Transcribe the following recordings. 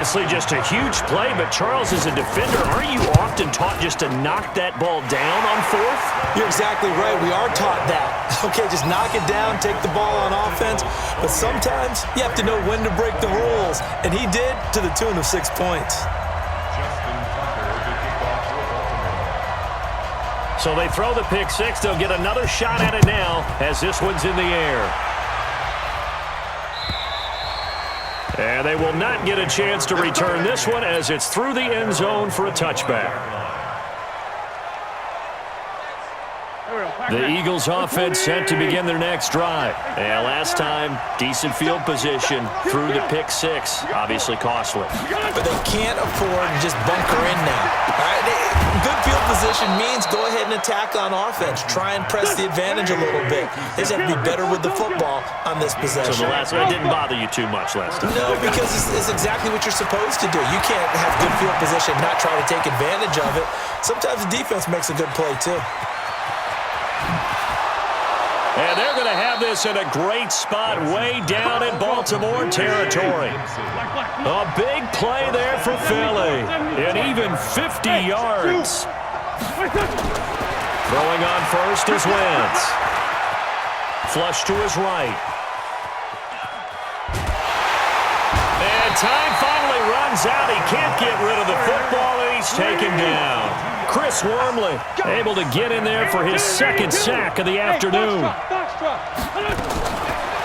Honestly, just a huge play, but Charles, as a defender, aren't you often taught just to knock that ball down on fourth? You're exactly right. We are taught that. Okay, just knock it down, take the ball on offense. But sometimes you have to know when to break the rules. And he did, to the tune of 6 points. So they throw the pick six. They'll get another shot at it now as this one's in the air. And they will not get a chance to return this one as it's through the end zone for a touchback. The Eagles offense set to begin their next drive. And last time, decent field position through the pick six. Obviously costly. But they can't afford to just bunker in now. All right? Good field position means go ahead and attack on offense. Try and press the advantage a little bit. They just have to be better with the football on this possession. So the last one didn't bother you too much last time? No, because it's exactly what you're supposed to do. You can't have good field position and not try to take advantage of it. Sometimes the defense makes a good play, too. And they're going to have this in a great spot way down in Baltimore territory. A big play there for Philly. And even 50 yards. Throwing on first is Wentz. Flush to his right. And time finally runs out. He can't get rid of the football, and he's taken down. Chris Wormley able to get in there for his second sack of the afternoon.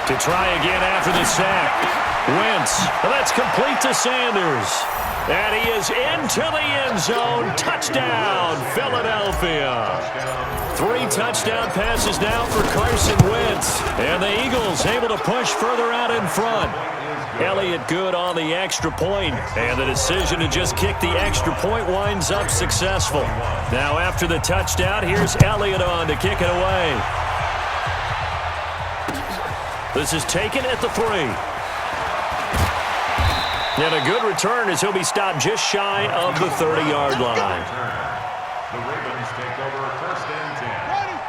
To try again after the sack. Wentz, that's complete to Sanders. And he is into the end zone. Touchdown, Philadelphia. 3 touchdown passes now for Carson Wentz. And the Eagles able to push further out in front. Elliott good on the extra point, and the decision to just kick the extra point winds up successful. Now after the touchdown, here's Elliott on to kick it away. This is taken at the 3. And a good return as he'll be stopped just shy of the 30-yard line.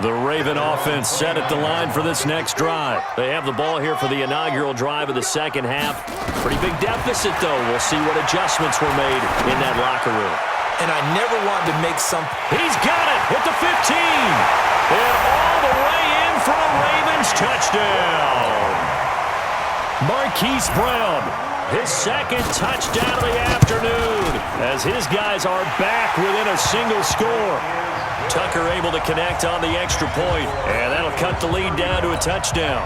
The Raven offense set at the line for this next drive. They have the ball here for the inaugural drive of the second half. Pretty big deficit, though. We'll see what adjustments were made in that locker room. And I never wanted to make some... He's got it at the 15. And all the way in for a Ravens touchdown. Marquise Brown, his second touchdown of the afternoon, as his guys are back within a single score. Tucker able to connect on the extra point, and that'll cut the lead down to a touchdown.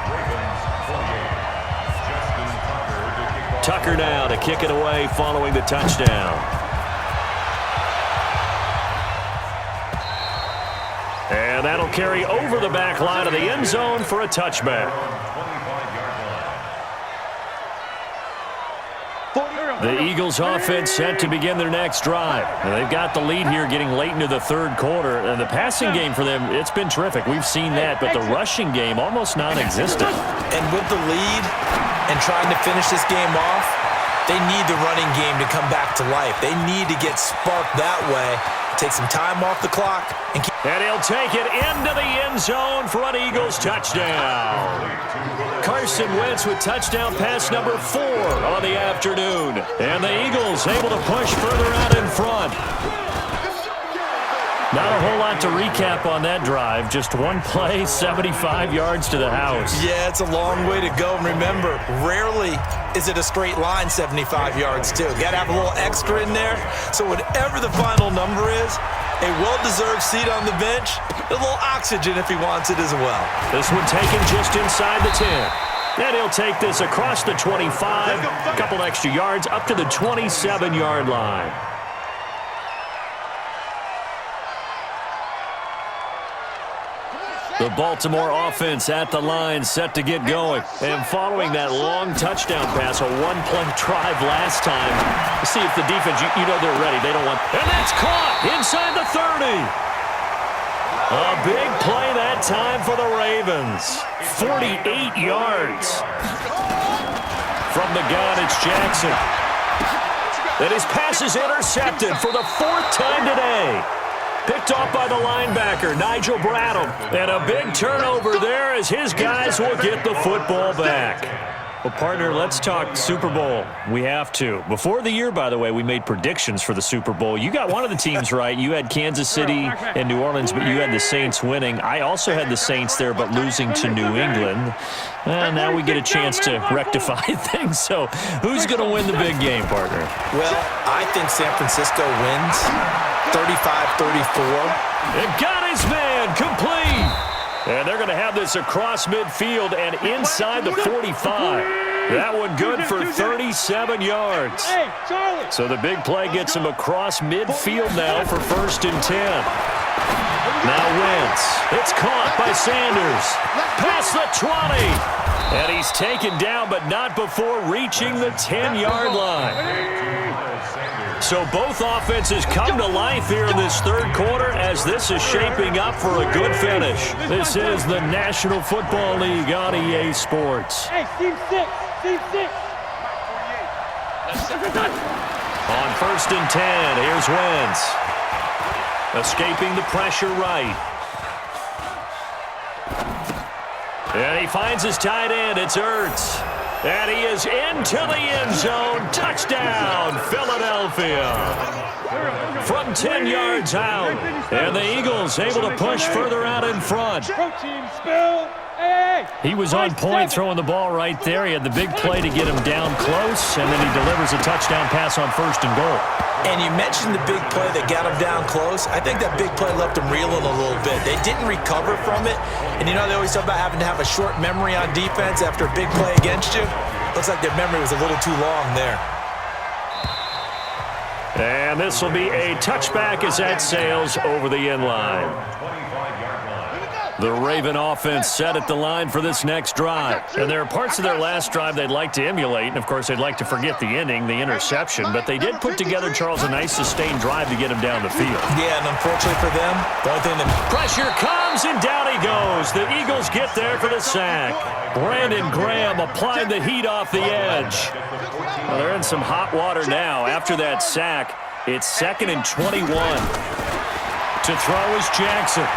Tucker now to kick it away following the touchdown. And that'll carry over the back line of the end zone for a touchback. The Eagles offense set to begin their next drive. And they've got the lead here getting late into the third quarter. And the passing game for them, it's been terrific. We've seen that, but the rushing game almost non-existent. And with the lead and trying to finish this game off, they need the running game to come back to life. They need to get sparked that way, take some time off the clock. And he'll take it into the end zone for an Eagles touchdown. Carson Wentz with touchdown pass number 4 on the afternoon. And the Eagles able to push further out in front. Not a whole lot to recap on that drive. Just one play, 75 yards to the house. Yeah, it's a long way to go. And remember, rarely is it a straight line 75 yards, too. Got to have a little extra in there. So whatever the final number is, a well-deserved seat on the bench, a little oxygen if he wants it as well. This one taken just inside the 10. And he'll take this across the 25, a couple extra yards up to the 27-yard line. The Baltimore offense at the line set to get going. And following that long touchdown pass, a one-play drive last time, see if the defense, you know they're ready. They don't want... And that's caught inside the 30. A big play that time for the Ravens. 48 yards. From the gun, it's Jackson. And his pass is intercepted for the 4th time today. Picked off by the linebacker, Nigel Bradham. And a big turnover there as his guys will get the football back. Well, partner, let's talk Super Bowl. We have to. Before the year, by the way, we made predictions for the Super Bowl. You got one of the teams right. You had Kansas City and New Orleans, but you had the Saints winning. I also had the Saints there, but losing to New England. And now we get a chance to rectify things. So who's going to win the big game, partner? Well, I think San Francisco wins 35-34. It got his man complete. And they're going to have this across midfield and inside the 45. That one good for 37 yards. So the big play gets him across midfield now for 1st and 10. Now Wentz. It's caught by Sanders. Past the 20. And he's taken down, but not before reaching the 10-yard line. So both offenses come to life here in this third quarter as this is shaping up for a good finish. This is the National Football League on EA Sports. Hey, Team 6, Team 6. On 1st and 10, here's Wentz. Escaping the pressure right. And he finds his tight end. It's Ertz. And he is into the end zone. Touchdown, Philadelphia. From 10 yards out. And the Eagles able to push further out in front. He was on point throwing the ball right there. He had the big play to get him down close, and then he delivers a touchdown pass on 1st and goal. And you mentioned the big play that got him down close. I think that big play left him reeling a little bit. They didn't recover from it. And you know they always talk about having to have a short memory on defense after a big play against you. Looks like their memory was a little too long there. And this will be a touchback as that sails over the end line. The Raven offense set at the line for this next drive. And there are parts of their last drive they'd like to emulate. And, of course, they'd like to forget the ending, the interception. But they did put together, Charles, a nice sustained drive to get him down the field. Yeah, and unfortunately for them, the only thing that... Pressure comes, and down he goes. The Eagles get there for the sack. Brandon Graham applied the heat off the edge. Well, they're in some hot water now. After that sack, it's 2nd and 21. To throw is Jackson.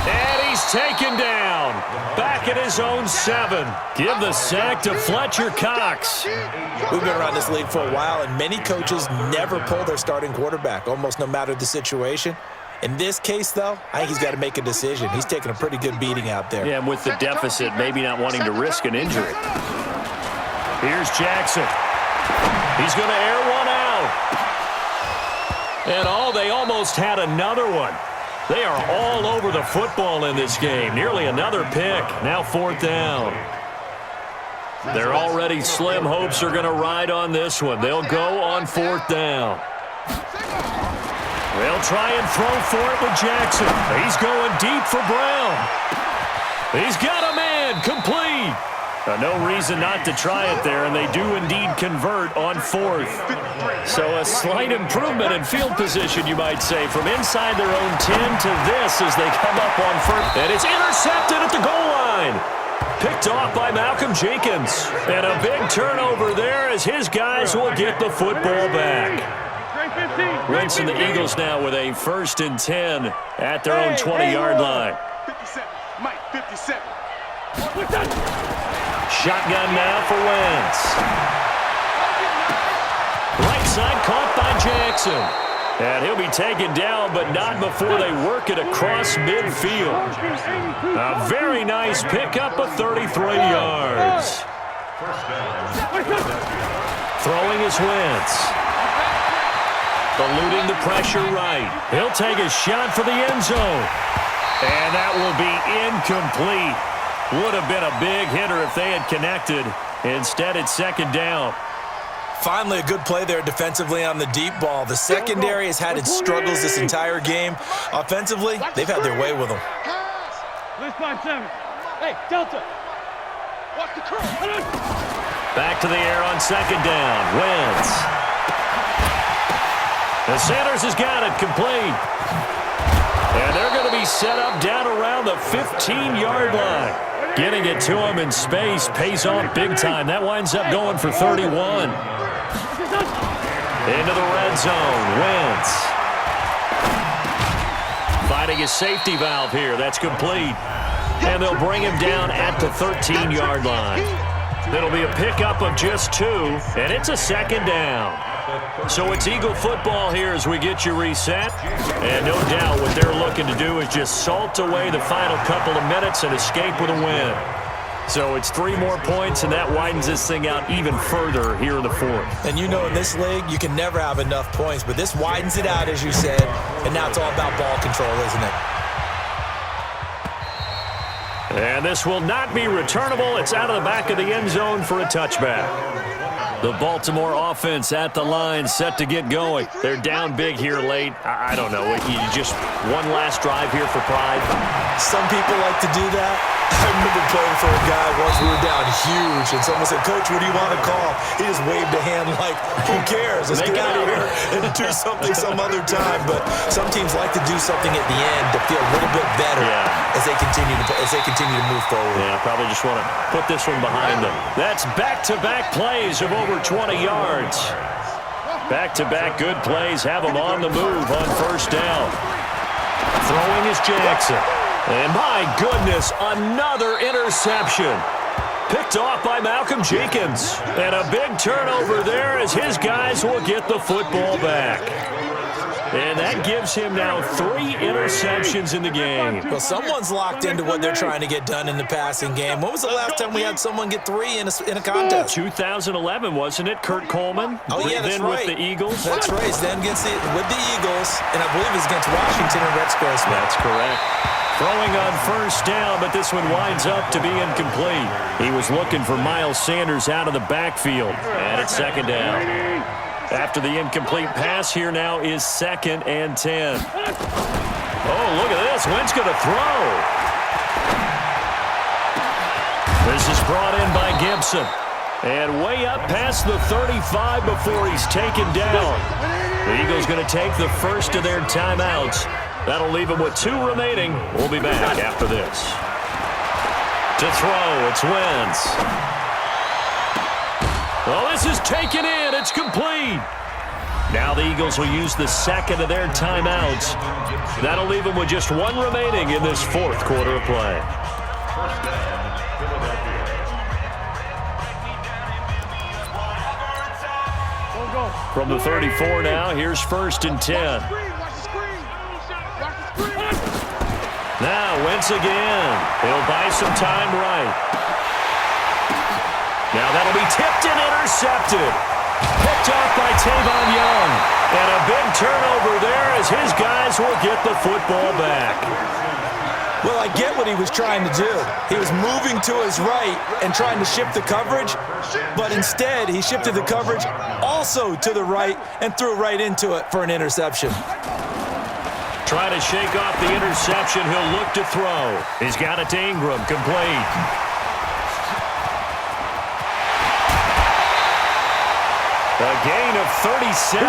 And he's taken down. Back at his own 7. Give the sack to Fletcher Cox. We've been around this league for a while, and many coaches never pull their starting quarterback, almost no matter the situation. In this case, though, I think he's got to make a decision. He's taking a pretty good beating out there. Yeah, and with the deficit, maybe not wanting to risk an injury. Here's Jackson. He's going to air one out. And they almost had another one. They are all over the football in this game. Nearly another pick. Now 4th down. Their already slim hopes are going to ride on this one. They'll go on 4th down. They'll try and throw for it with Jackson. He's going deep for Brown. He's got a man. Complete. No reason not to try it there, and they do indeed convert on 4th. So a slight improvement in field position, you might say, from inside their own 10 to this as they come up on 1st. And it's intercepted at the goal line. Picked off by Malcolm Jenkins. And a big turnover there as his guys will get the football back. Wentz and the Eagles now with a 1st and 10 at their own 20-yard line. 57, Mike, 57. Shotgun now for Wentz. Right side caught by Jackson. And he'll be taken down, but not before they work it across midfield. A very nice pickup of 33 yards. Throwing is Wentz. Eluding the pressure right. He'll take a shot for the end zone. And that will be incomplete. Would have been a big hitter if they had connected. Instead, it's 2nd down. Finally, a good play there defensively on the deep ball. The secondary has had its struggles this entire game. Offensively, they've had their way with them. Hey, Delta. Back to the air on 2nd down. Wentz. And Sanders has got it complete. And they're going to be set up down around the 15-yard line. Getting it to him in space pays off big time. That winds up going for 31. Into the red zone. Wentz. Finding a safety valve here. That's complete. and they'll bring him down at the 13-yard line. It'll be a pickup of just 2, and it's a second down. So it's Eagle football here as we get you reset. And no doubt what they're looking to do is just salt away the final couple of minutes and escape with a win. So it's 3 more points, and that widens this thing out even further here in the fourth. And you know in this league, you can never have enough points, but this widens it out, as you said, and now it's all about ball control, isn't it? And this will not be returnable. It's out of the back of the end zone for a touchback. The Baltimore offense at the line, set to get going. They're down big here late. I don't know. You just one last drive here for pride. Some people like to do that. I remember playing for a guy once. We were down huge, and someone said, "Coach, what do you want to call?" He just waved a hand like, "Who cares? Let's get out of here and do something some other time." But some teams like to do something at the end to feel a little bit better as they continue to move forward. Yeah, probably just want to put this one behind them. That's back-to-back plays of over 20 yards. Back-to-back good plays have them on the move on first down. Throwing is Jackson. And my goodness, another interception. Picked off by Malcolm Jenkins. And a big turnover there as his guys will get the football back. And that gives him now 3 interceptions in the game. Well, someone's locked into what they're trying to get done in the passing game. When was the last time we had someone get 3 in a contest? 2011, wasn't it? Kurt Coleman? Oh, yeah, that's then right. with the Eagles. That's right. Then with the Eagles, and I believe it's against Washington and Rex Grossman. That's correct. Throwing on first down, but this one winds up to be incomplete. He was looking for Miles Sanders out of the backfield. And it's second down. After the incomplete pass, here now is 2nd and 10. Oh, look at this. Wentz going to throw. This is brought in by Gibson. And way up past the 35 before he's taken down. The Eagles going to take the first of their timeouts. That'll leave them with 2 remaining. We'll be back after this. To throw, it's Wentz. Well, this is taken in. It's complete. Now the Eagles will use the 2nd of their timeouts. That'll leave them with just 1 remaining in this 4th quarter of play. From the 34 now, here's 1st and 10. Now Wentz again. He'll buy some time right. Now that'll be tipped and intercepted. Picked off by Tavon Young. And a big turnover there as his guys will get the football back. Well, I get what he was trying to do. He was moving to his right and trying to shift the coverage, but instead he shifted the coverage also to the right and threw right into it for an interception. Trying to shake off the interception. He'll look to throw. He's got it to Ingram. Complete. A gain of 37.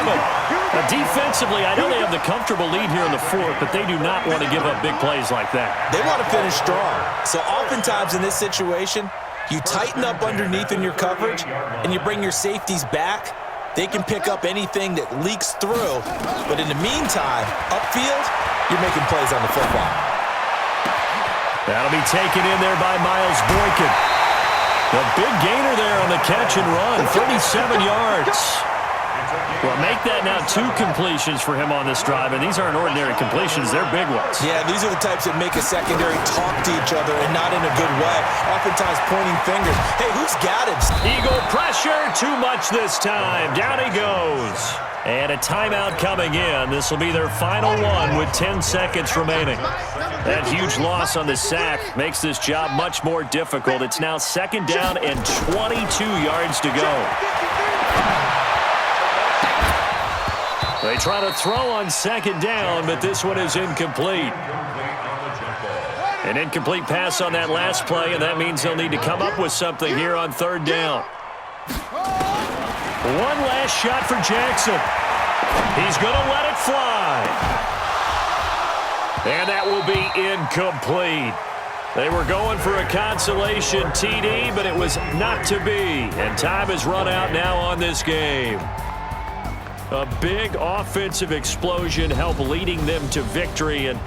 Defensively, I know they have the comfortable lead here in the 4th, but they do not want to give up big plays like that. They want to finish strong. So oftentimes in this situation, you tighten up underneath in your coverage and you bring your safeties back. They can pick up anything that leaks through. But in the meantime, upfield, you're making plays on the football. That'll be taken in there by Miles Boykin. The big gainer there on the catch and run, 37 yards. Well, make that now 2 completions for him on this drive, and these aren't ordinary completions. They're big ones. Yeah, these are the types that make a secondary talk to each other and not in a good way. Oftentimes pointing fingers. Hey, who's got him? Eagle pressure, too much this time. Down he goes. And a timeout coming in. This will be their final one with 10 seconds remaining. That huge loss on the sack makes this job much more difficult. It's now 2nd down and 22 yards to go. They try to throw on 2nd down, but this one is incomplete. An incomplete pass on that last play, and that means they'll need to come up with something here on 3rd down. One last shot for Jackson. He's going to let it fly. And that will be incomplete. They were going for a consolation TD, but it was not to be. And time has run out now on this game. A big offensive explosion helped leading them to victory, and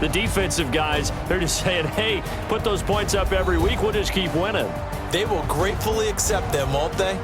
the defensive guys, they're just saying, hey, put those points up every week, we'll just keep winning. They will gratefully accept them, won't they?